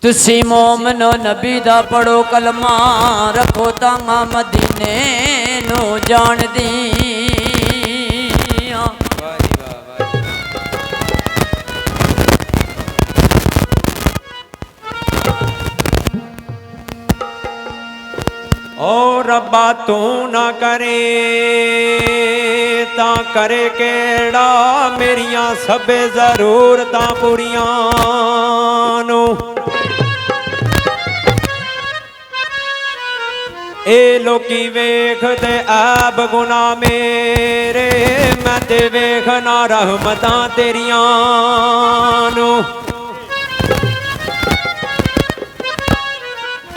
तुसी मोमनो नबी दा पढ़ो कलमा रखो तांगा मदीने नो जान दी। ओ रब्बा तू ना करे ता करे केड़ा मेरियां सबे जरूरतां पूरियां नो। ए लोकी वेखदे ऐब गुनाह मेरे मैं ते वेखना रहमतां तेरियां नो।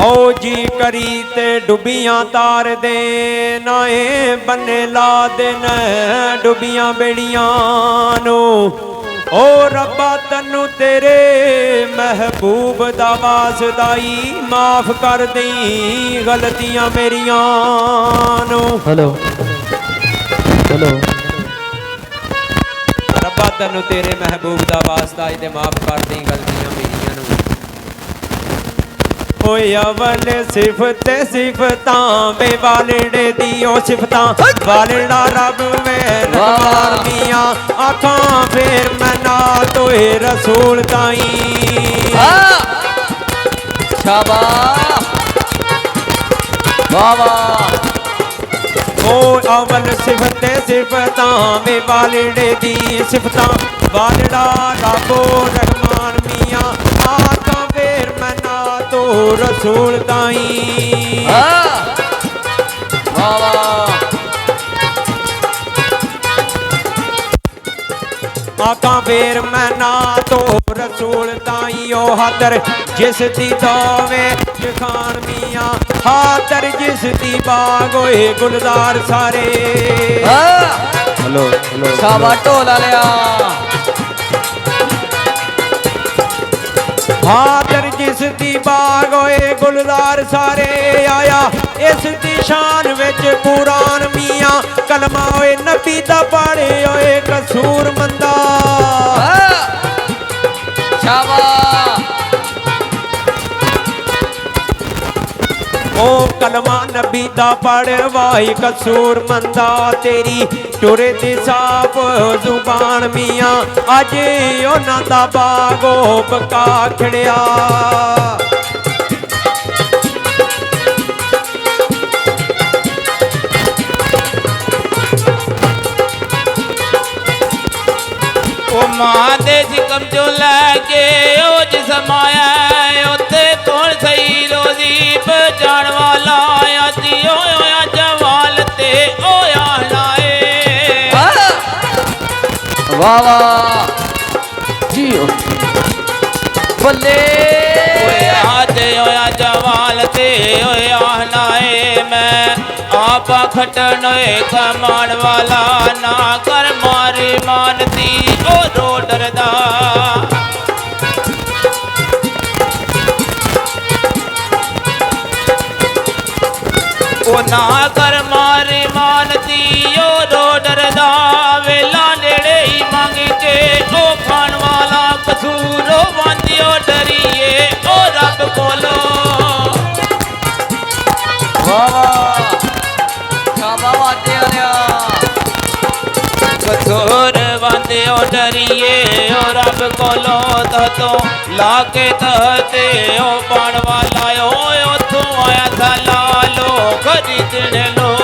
ओ जी करी ते डुबियां तार दे नाए बन्ने ला देन डुबियां बेड़ियां नो। ओ रब्बा तन्नू तेरे महबूब दा वास्ताई माफ कर दई गलतियां मेरियां नो। हेलो हेलो रब्बा तन्नू तेरे महबूब दा वास्ताई ते माफ कर दई गलतियां मेरियां नो। ओए अवल सिफत सिफतां बे वालड़े दी ओ सिफतां वालड़ा रब मेहरबान मियां आखां फिर मैं ना तोए रसूल ताई। शाबाश वाह वाह। ओ अवल सिफत सिफतां बे वालड़े दी सिफतां वालड़ा रब रहमान मियां आखां फिर मैं ना तो रसूल ताई। आका फिर मैं ना तो रसूल ताई ओ हादर जिस दी दावे खान मियां हादर जिस दी बाग होए गुलजार सारे। हेलो हेलो शाबाश ढोला लिया। हादर जिस दी बाग होए गुलजार सारे आया इस दी शान विच कुरान मियां कलमा होए नबी दा पढ़े होए कसूर मंदा। शाबाश ओ कलमा नबी दा पढ़वाई कसूर मंदा तेरी टुरे दी साफ जुबान मियां अज उन्हां दा बागो बका खड़िया। ओ मां दे जिकम जो लैके ओ जिसम आया उत्ते कौन सही रोजी बचाण वाला अजी होया जवाल ते होया लाए। वाह वाह जियो बल्ले आज होया जवाल ते होया लाए। मैं आपा खटन कमान वाला ना कर मारी मानती ओ रो डरदा। ओ ना कर मारी मानती ओ रो डरदा वेला नेड़े ही मांग के ओ खान वाला कसूरो वांदियो डरिए ओ रब कोलो। कसूर वांदियो डरिए ओ रब कोलो तो लाके तहते ओ पान वाला ओ तू आया था लालो खरीदने लो।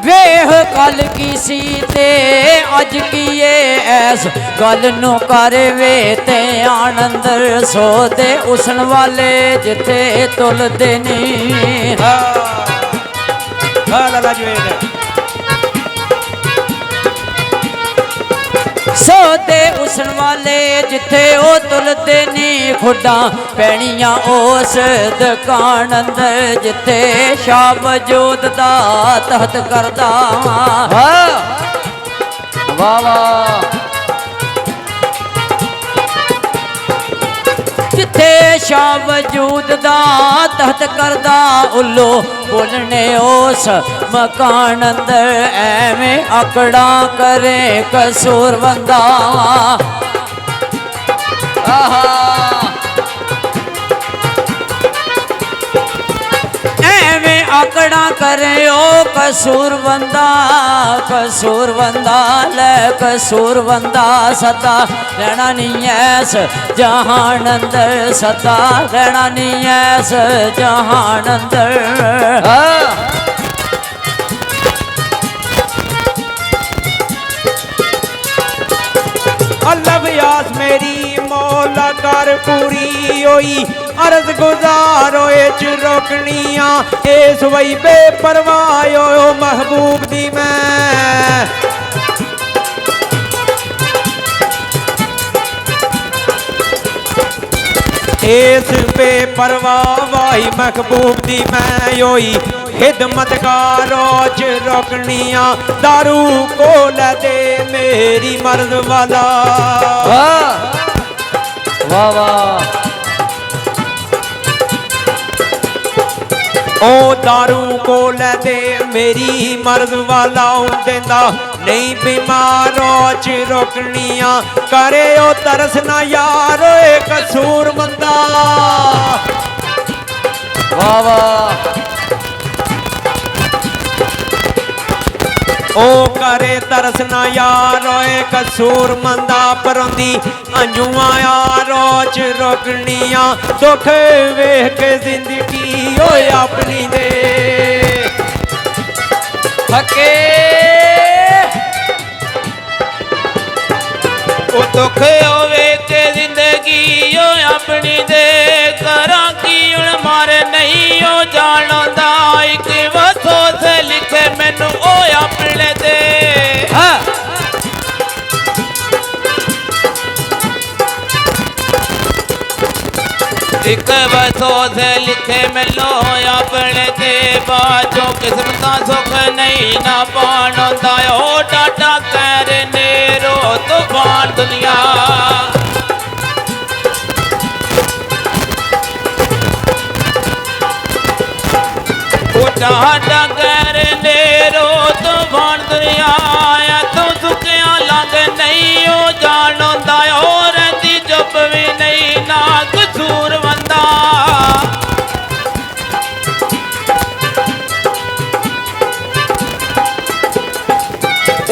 वेह कल की सी ते अज कीए ऐस गल नु कर वे ते आनंदर सो दे उसन वाले जिथे तुल देनी। सोते उसन वाले जिथे ओ तुलते नी खुडा पैनियां उस दुकान अंदर जिथे शाह वजूद दा तहत करदा। वाह वाह ਜਿੱਥੇ ਸ਼ਾ ਵਜੂਦ ਦਾ ਤਹਤ ਕਰਦਾ ਉੱਲੋ ਬੋਲਣੇ ਉਸ ਮਕਾਨ ਅੰਦਰ ਐਵੇਂ ਆਕੜਾ ਕਰੇ ਕਸੂਰਵੰਦਾ ਆਹਾ ਐਵੇਂ ਆਕੜਾ ਕਰੇ ਉਹ ਕਸੂਰਵੰਦਾ ਲੈ ਕਸੂਰਵੰਦਾ ਸਦਾ ਰਹਿਣਾ ਨਹੀਂ ਐਸ ਜਹਾਨ ਅੰਦਰ ਸਦਾ ਰਹਿਣਾ ਨਹੀਂ ਐਸ ਜਹਾਨ ਅੰਦਰ अल्लाह व्यास मेरी मौला कर पूरी होई अर्ज गुजार होए च रोकनिया इस वही बेपरवाह हो महबूब दी मैं इस बेपरवाह वाही महबूब दी मैं होई खिदमतगारो च रोकनिया दारू को ले दे मेरी मर्द वाला वाह वाह ओ दारू को ले दे मेरी मर्द वाला देंदा नहीं बीमारों च रोकनिया करे ओ तरस ना यार कसूर मंदा वाह वाह ओ करे तरस ना यारो कसूर मंदा परोंदी अंजुआ यारो च रोकनिया दुख वेख के जिंदगी ओए अपनी दे हके ओ दुख होवे के जिंदगी ओ अपनी दे करा की हुण मारे नहीं ओ जानदा एक वसो से लिखे मैनू ओ अपने दे एक वसो से लिखे मैनू अपने दे बाजो किस्मत सुख नहीं ना पाणदा ओ टाटा कर नेरो तूफान दुनिया टाटा कर नेरो तूफान दुनिया तू सुखिया लंघ नहीं हो जानदा और दी चुप भी नहीं ना कसूर बंदा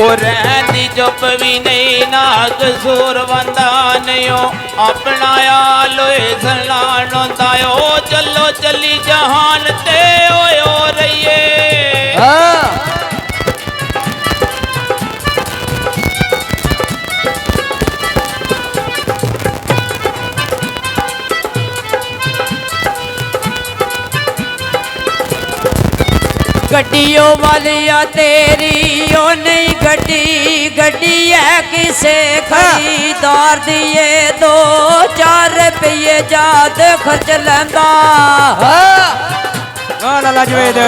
और दी चुप भी नहीं ना कसूर बंदा नहीं हो अपना लोए सलान होता हो चलो चली जहान ते हो रहिए गड्डियों वालिया तेरी ओ नहीं गड्डी गड्डी है किसे खरीदार दिए 2-4 रुपये जाद खर्च लेंदा लाला जवेद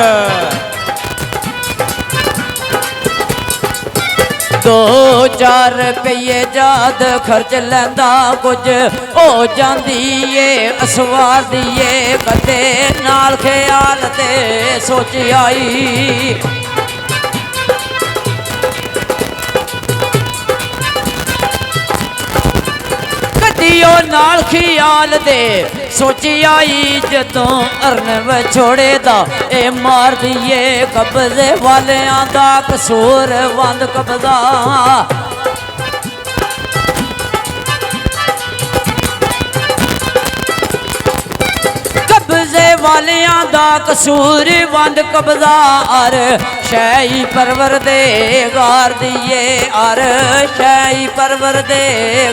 2-4 रुपये जाद खर्च लेंदा कुछ हो जांदी ए असवार दिए कदे नाल ख्याल ते सोच आई कदियो नाल ख्याल दे सोची आई जदों अरनब छोड़े दा ए मार दिए कब्जे वालियां दा कसूर वंद कब्जा कब्जे वालियां दा कसूर वंद कब्जा अर शाही परवर दे गार दिए अर शाही परवर दे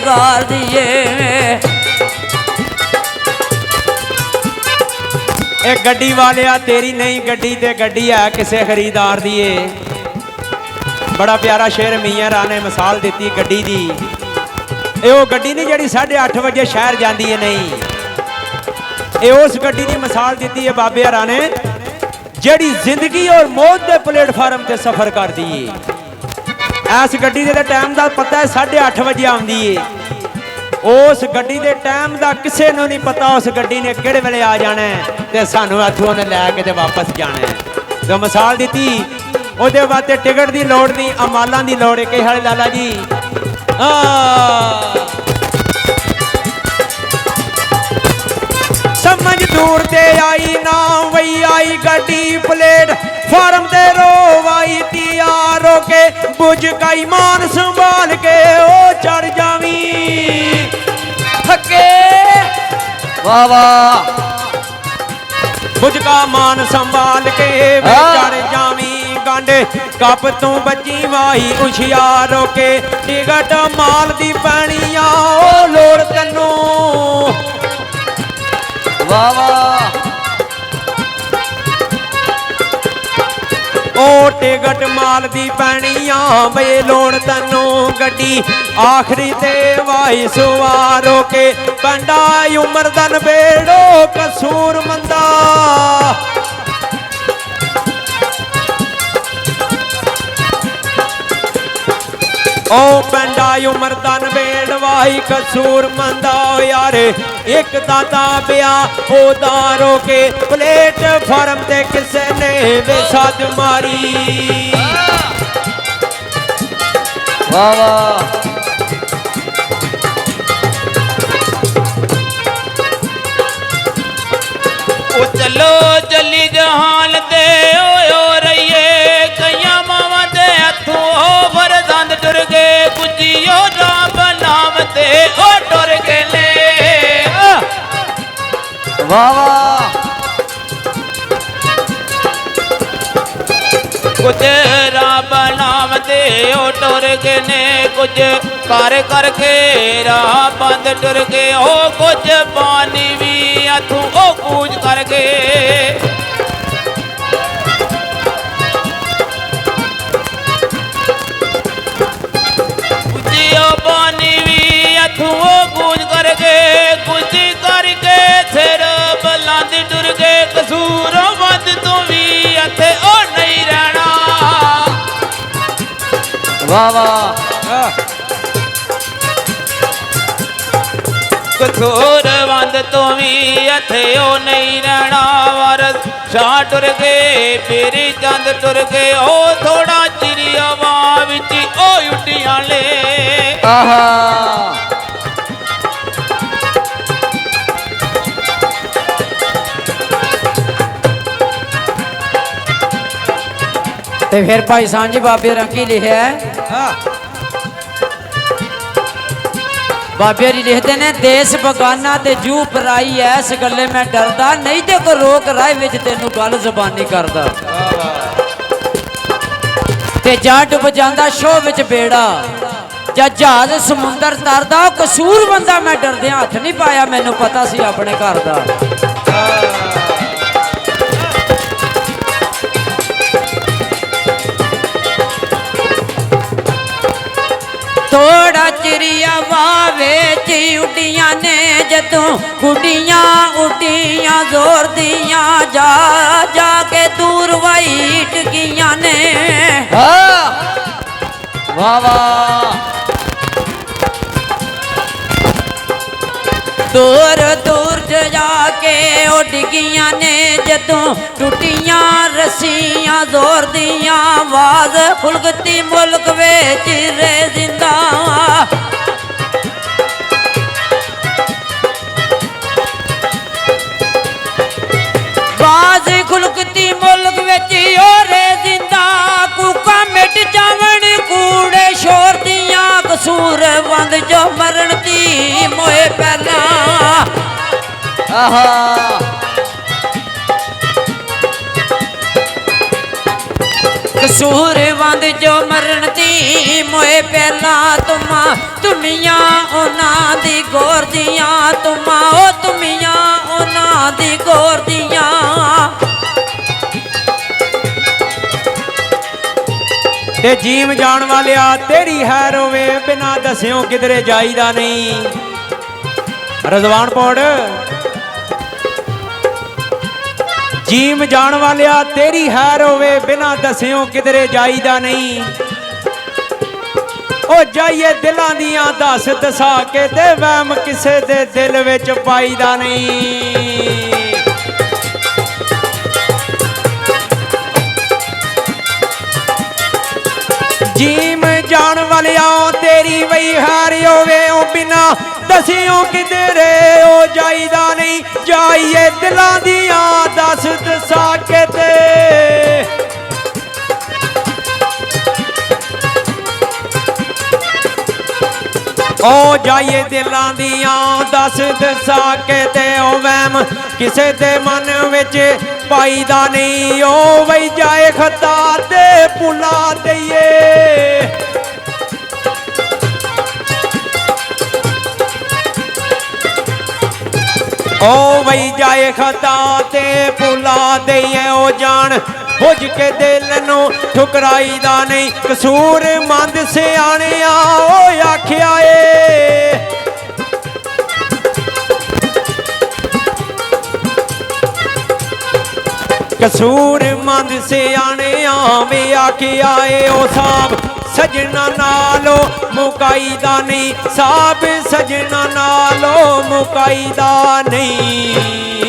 गार दिए एक गड्डी वालिया तेरी नहीं गड्डी ते गड्डी है किसे खरीदार दी बड़ा प्यारा शेर मियां राह ने मिसाल दी गड्डी दी वो गड्डी नहीं जी 8:30 बजे शहर जाती है नहीं ये उस गड्डी की मिसाल दी है बाबे हरा ने जी जिंदगी और मौत के प्लेटफार्म से सफर कर दी है। इस गड्डी के टाइम का पता है 8:30 बजे आती है ਉਸ ਗੱਡੀ ਦੇ ਟਾਈਮ ਦਾ ਕਿਸੇ ਨੂੰ ਨਹੀਂ ਪਤਾ ਉਸ ਗੱਡੀ ਨੇ ਕਿਹੜੇ ਵੇਲੇ ਆ ਜਾਣਾ ਹੈ ਤੇ ਸਾਨੂੰ ਇੱਥੋਂ ਉਹਨੇ ਲੈ ਕੇ ਤੇ ਵਾਪਸ ਜਾਣਾ ਹੈ। ਜੋ ਮਿਸਾਲ ਦਿੱਤੀ ਉਹਦੇ ਵਾਸਤੇ ਟਿਕਟ ਦੀ ਲੋੜ ਨਹੀਂ, ਅਮਾਲਾਂ ਦੀ ਲੋੜ ਹੈ। ਕਿ ਹਾਲੇ ਲਾਲਾ ਜੀ ਸਮਝ ਦੂਰ ਤੇ ਆਈ ਨਾ ਵਈ ਆਈ ਗੱਡੀ ਪਲੇਟ ਫਾਰਮ ਤੇ ਰੋਵਾਈ ਤਿਆਰ ਹੋ ਕੇ ਬੁਝ ਕਾਈ ਮਾਨ ਸੰਭਾਲ ਕੇ ਉਹ ਚੜ ਜਾਵੀਂ ਥੱਕੇ ਵਾਹ ਵਾਹ ਬੁਝ ਕਾ ਮਾਨ ਸੰਭਾਲ ਕੇ ਵੇ ਚੜ ਜਾਵੀਂ ਗਾਂਡੇ ਕੱਪ ਤੂੰ ਬੱਜੀ ਵਾਹੀ ਹੁਸ਼ਿਆਰ ਹੋ ਕੇ ਟਿਕਟ ਮਾਲ ਦੀ ਪੈਣੀ ਆ ਉਹ ਲੋੜ ਤੈਨੂੰ ਵਾਹ ਵਾਹ ਉਹ ਟਿਕਟ ਮਾਲ ਦੀ ਪੈਣੀ ਆ ਬਈ ਲੋੜ ਤੈਨੂੰ ਗੱਡੀ ਆਖਰੀ ਤੇ ਵਾਹੀ ਸਵਾਰ ਹੋ ਕੇ ਪੰਡਾ ਉਮਰ ਦਾ ਨਵੇੜੋ ਕਸੂਰ ਮੰਦਾ ਉਹ ਪੰਡਾ ਉਮਰ ਦਾ ਨਵੇੜ ਵਾਹੀ ਕਸੂਰ ਮੰਦਾ ਯਾਰ ਇੱਕ ਦਾਦਾ ਪਿਆ ਉਹਦਾ ਰੋ ਕੇ ਪਲੇਟ ਫਾਰਮ ਤੇ ਕਿਸੇ ਨੇ ਵੇ ਸੱਦ ਮਾਰੀ ਵਾਹ ਵਾਹ ਉਹ ਚੱਲੋ ਚੱਲੀ ਜਹਾਨ ਤੇ ਓਏ ਰਹੀਏ ਕਈਆਂ ਮਾਵਾਂ ਦੇ ਹੱਥੋਂ ਉਹ ਫਰਜ਼ੰਦ ਟੁਰ ਗਏ ਕੁਝੀਓ ਰੱਬ ਨਾਮ ਤੇ ਉਹ ਟੁਰ ਗਏ ਨੇ ਵਾਹ ਵਾਹ ਕੁਝ ਰੱਬ ਨਾਮ ਤੇ ਉਹ ਟੁਰ ਗਏ ਨੇ ਕੁਝ ਕਰ ਕਰਕੇ ਰਾਹ ਬੰਦ ਟੁਰ ਗਏ ਉਹ ਕੁਝ ਪਾਣੀ ਵੀ ਹੱਥੋਂ ਉਹ ਕੂਚ ਕਰ ਗਏ ਕੁਝਿਓ ਪਾਣੀ ਵੀ ਹੱਥੋਂ ਉਹ ਕੂਚ ਕਰ ਗਏ ਕੁਝ ਕਰਕੇ ਸਿਰ ਬਲਾਂਦੀ ਟੁਰ ਗਏ ਕਸੂਰੋਂ ਵੱਧ ਤੋਂ ਵੀ ਇੱਥੇ ਉਹ ਨਹੀਂ ਰਹਿਣਾ ਵਾਹ ਵਾਹ ਕਸੂਰ ਵੰਦ ਤੋਂ ਵੀ ਇੱਥੇ ਉਹ ਨਹੀਂ ਰਹਿਣਾ ਵਰਸ ਸ਼ਾਹ ਟੁਰ ਗਏ ਫੇਰੀ ਚੰਦ ਟੁਰ ਗਏ ਉਹ ਥੋੜਾ ਚਿਰ ਹਵਾ ਵਿੱਚ ਉਹ ਉੱਡੀਆਂ ਲੈ ਆਹਾ ਤੇ ਫਿਰ ਭਾਈ ਸਾਂਝੀ ਬਾਬੇ ਰੰਗੀ ਲਿਖਿਆ ਬਾਬੇ ਜੀ ਲਿਖਦੇ ਨੇ ਦੇਸ ਬਗਾਨਾ ਤੇ ਜੂ ਪਰਾਈ ਐਸ ਗੱਲੇ ਮੈਂ ਡਰਦਾ ਨਹੀਂ ਤੇ ਕੋ ਰੋਕ ਰਾਹ ਵਿੱਚ ਤੈਨੂੰ ਗੱਲ ਜ਼ਬਾਨੀ ਕਰਦਾ ਤੇ ਜਾ ਡੁੱਬ ਜਾਂਦਾ ਸ਼ੋਹ ਵਿੱਚ ਬੇੜਾ ਜਾਂ ਜਹਾਜ਼ ਸਮੁੰਦਰ ਤਰਦਾ ਕਸੂਰ ਬੰਦਾ ਮੈਂ ਡਰਦਿਆਂ ਹੱਥ ਨਹੀਂ ਪਾਇਆ ਮੈਨੂੰ ਪਤਾ ਸੀ ਆਪਣੇ ਘਰ ਦਾ ਥੋੜਾ ਚਿਰਿਆ ਵਾਵੇ ਚ ਉੱਡੀਆਂ ਨੇ ਜਦੋਂ ਕੁੜੀਆਂ ਉੱਡੀਆਂ ਜ਼ੋਰ ਦੀਆਂ ਜਾ ਜਾ ਕੇ ਦੂਰ ਵਾਈ ਟਕੀਆਂ ਨੇ ਵਾਹ ਵਾਹ ਦੂਰ ਦੂਰ ਜਾ ਕੇ ਉੱਡ ਗਈਆਂ ਨੇ ਜਦੋਂ ਟੁੱਟੀਆਂ ਰੱਸੀਆਂ ਜ਼ੋਰ ਦੀਆਂ ਆਵਾਜ਼ ਖੁਲਗਤੀ ਮੁਲਕ ਵਿੱਚ ਰੇ ਜ਼ਿੰਦਾ ਆਵਾਜ਼ ਖੁਲਗਤੀ ਮੁਲਕ ਵਿੱਚ ਓ ਰੇ ਜ਼ਿੰਦਾ ਕੂਕਾਂ ਮਿਟ ਜਾਵਣ ਕੂੜੇ ਸ਼ੋਰ ਦੀਆਂ ਕਸੂਰ ਵੰਦ ਜੋ ਮਰਨ ਦੀ ਮੋਏ ਪਹਿਲਾਂ ਆਹਾ ਕਸੂਰ ਵੰਦ ਜੋ ਮਰਨ ਦੀ ਮੋਏ ਪਹਿਲਾਂ ਤੁਮੀਆਂ ਉਹਨਾਂ ਦੀ ਗੌਰ ਦੀਆਂ ਉਹ ਤੁਮੀਆਂ ਉਹਨਾਂ ਦੀ ਗੌਰ ਦੀਆਂ ਤੇ ਜੀਵ ਜਾਣ ਵਾਲਿਆ ਤੇਰੀ ਹੈ ਰੋਵੇ ਬਿਨਾ ਦੱਸਿਓ ਕਿਧਰੇ ਜਾਈਦਾ ਨਹੀਂ ਰਜ਼ਵਾਨ ਪੌੜ ਜੀਵ ਜਾਣ ਵਾਲਿਆ ਤੇਰੀ ਹੈ ਰੋਵੇ ਬਿਨਾ ਦੱਸਿਓ ਕਿਧਰੇ ਜਾਈਦਾ ਨਹੀਂ ਉਹ ਜਾਈਏ ਦਿਲਾਂ ਦੀਆਂ ਦੱਸ ਦਸਾ ਕੇ ਤੇ ਵਹਿਮ ਕਿਸੇ ਦੇ ਦਿਲ ਵਿੱਚ ਪਾਈਦਾ ਨਹੀਂ। ਜੀਮ ਜਾਣ ਵਾਲਿਆ ਤੇਰੀ ਵਈ ਹਾਰ ਹੋਵੇ ਉਹ ਬਿਨਾ ਦਸਿਓ ਕਿਧਰੇ ਉਹ ਜਾਈਦਾ ਨਹੀਂ। ਜਾਈਏ ਦਿਲਾਂ ਦੀਆਂ ਦੱਸ ਦਸਾ ਕੇ ਤੇ ਉਹ ਜਾਈਏ ਦਿਲਾਂ ਦੀਆਂ ਦੱਸ ਦਸਾ ਕੇ ਤੇ ਉਹ ਵਹਿਮ ਕਿਸੇ ਦੇ ਮਨ ਵਿੱਚ ਪਾਈਦਾ ਨਹੀਂ। ਉਹ ਵਈ ਜਾਏ ਖਤਾ ਤੇ ਭੁਲਾ ਦਈਏ। ਉਹ ਵਈ ਜਾਏ ਖਤਾ ਤੇ ਭੁਲਾ ਦਈਏ। ਉਹ ਜਾਣ ਬੁੱਝ ਕੇ ਦਿਲ ਨੂੰ ਠੁਕਰਾਈਦਾ ਨਹੀਂ। ਕਸੂਰ ਮੰਦ ਸਿਆਣਿਆ ਉਹ ਆਖਿਆ ਏ। ਕਸੂਰ ਮੰਦ ਸਿਆਣਿਆਂ ਵੀ ਆਖਿਆ ਏ। ਉਹ ਸਾਬ ਸਜਣਾ ਨਾਲੋਂ ਮੁਕਾਈਦਾ ਨਹੀਂ। ਸਾਬ ਸਜਣਾ ਨਾਲੋਂ ਮੁਕਾਈਦਾ ਨਹੀਂ।